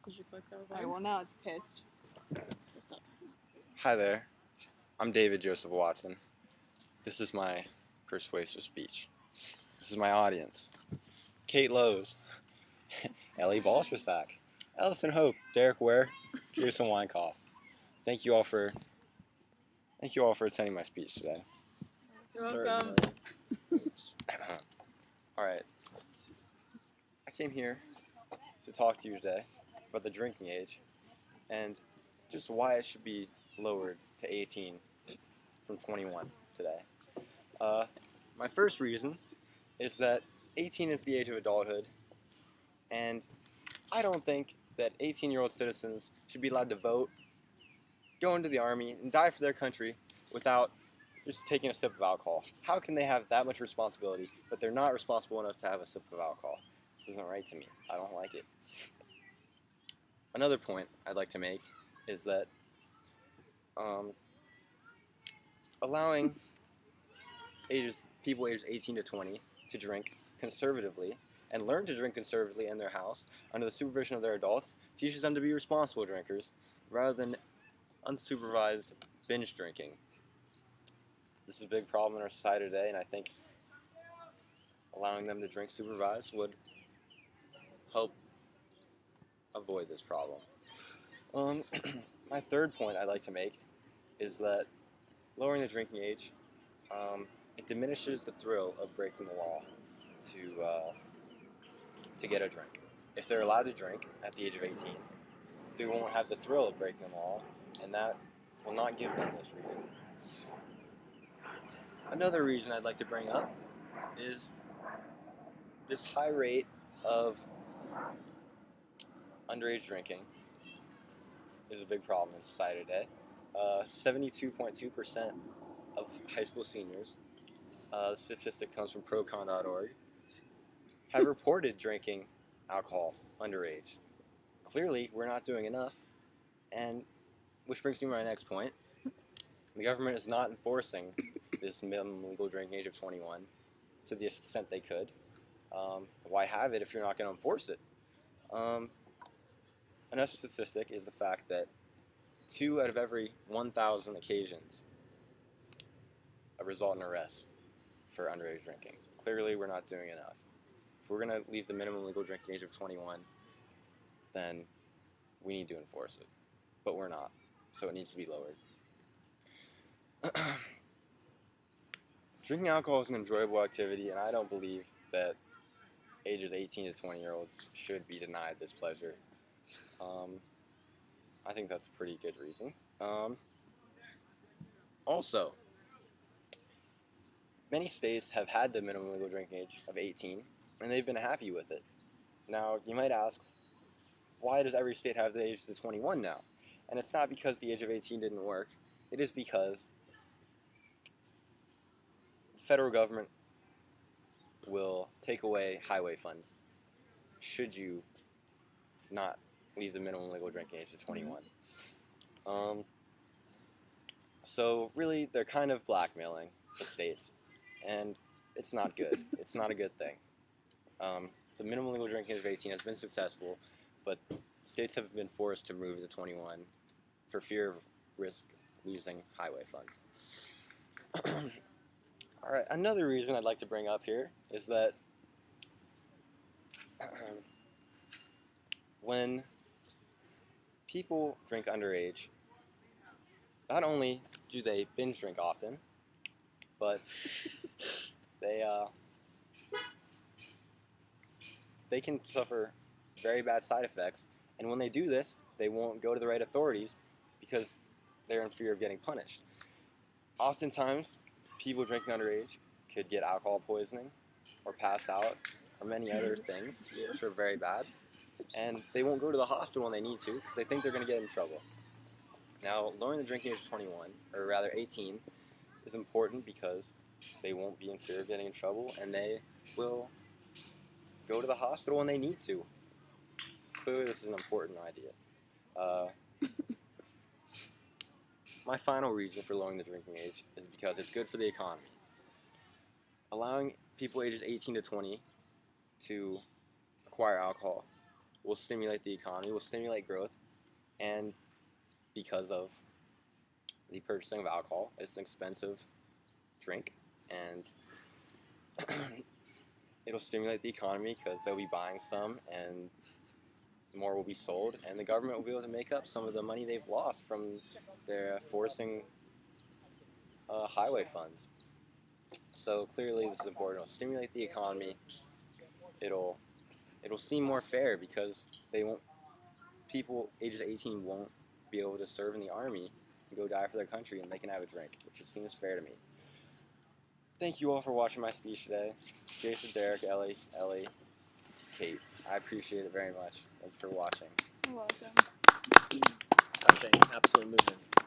Because you clicked that Alright, well now it's pissed. What's up? Hi there, I'm David Joseph Watson. This is my persuasive speech. This is my audience. Kate Lowe's, Ellie Balstrasak, Ellison Hope, Derek Ware, Jason Weinkoff. Thank you all for attending my speech today. You're welcome. Alright. I came here to talk to you today about the drinking age and just why it should be lowered to 18 from 21 today. My first reason is that 18 is the age of adulthood, and I don't think that 18-year-old citizens should be allowed to vote, go into the army, and die for their country without just taking a sip of alcohol. How can they have that much responsibility, but they're not responsible enough to have a sip of alcohol? This isn't right to me. I don't like it. Another point I'd like to make is that allowing people ages 18 to 20 to drink conservatively and learn to drink conservatively in their house under the supervision of their adults teaches them to be responsible drinkers rather than unsupervised binge drinking. This is a big problem in our society today, and I think allowing them to drink supervised would help avoid this problem. My third point I'd like to make is that lowering the drinking age, it diminishes the thrill of breaking the law to get a drink. If they're allowed to drink at the age of 18, they won't have the thrill of breaking the law, and that will not give them this reason. Another reason I'd like to bring up is this high rate of underage drinking is a big problem in society today. 72.2% of high school seniors, the statistic comes from procon.org, have reported drinking alcohol underage. Clearly, we're not doing enough, and which brings me to my next point. The government is not enforcing this minimum legal drinking age of 21 to the extent they could. Why have it if you're not going to enforce it? Another statistic is the fact that 2 out of every 1,000 occasions result in arrest for underage drinking. Clearly, we're not doing enough. If we're going to leave the minimum legal drinking age of 21, then we need to enforce it. But we're not, so it needs to be lowered. Drinking alcohol is an enjoyable activity, and I don't believe that ages 18 to 20-year-olds should be denied this pleasure. I think that's a pretty good reason. Also, many states have had the minimum legal drinking age of 18, and they've been happy with it. Now, you might ask, why does every state have the age to 21 now? And it's not because the age of 18 didn't work. It is because the federal government will take away highway funds should you not leave the minimum legal drinking age to 21. So really, they're kind of blackmailing the states, and it's not good. It's not a good thing. The minimum legal drinking age of 18 has been successful, but states have been forced to move to 21 for fear of risk losing highway funds. Alright, another reason I'd like to bring up here is that when people drink underage, not only do they binge drink often, but they can suffer very bad side effects, and when they do this, they won't go to the right authorities because they're in fear of getting punished. Oftentimes, people drinking underage could get alcohol poisoning or pass out or many other things which are very bad, and they won't go to the hospital when they need to because they think they're going to get in trouble. Now, lowering the drinking age to 21, or rather 18, is important because they won't be in fear of getting in trouble, and they will go to the hospital when they need to. Clearly, this is an important idea. My final reason for lowering the drinking age is because it's good for the economy. Allowing people ages 18 to 20 to acquire alcohol will stimulate the economy, will stimulate growth, and because of the purchasing of alcohol, it's an expensive drink, and it'll stimulate the economy because they'll be buying some, and more will be sold, and the government will be able to make up some of the money they've lost from their forcing highway funds. So clearly this is important. It'll stimulate the economy. It'll seem more fair because people ages 18 won't be able to serve in the army and go die for their country, and they can have a drink, which just seems fair to me. Thank you all for watching my speech today. Jason, Derek, Ellie, Kate. I appreciate it very much. Thank you for watching. You're welcome. Touching, absolute movement.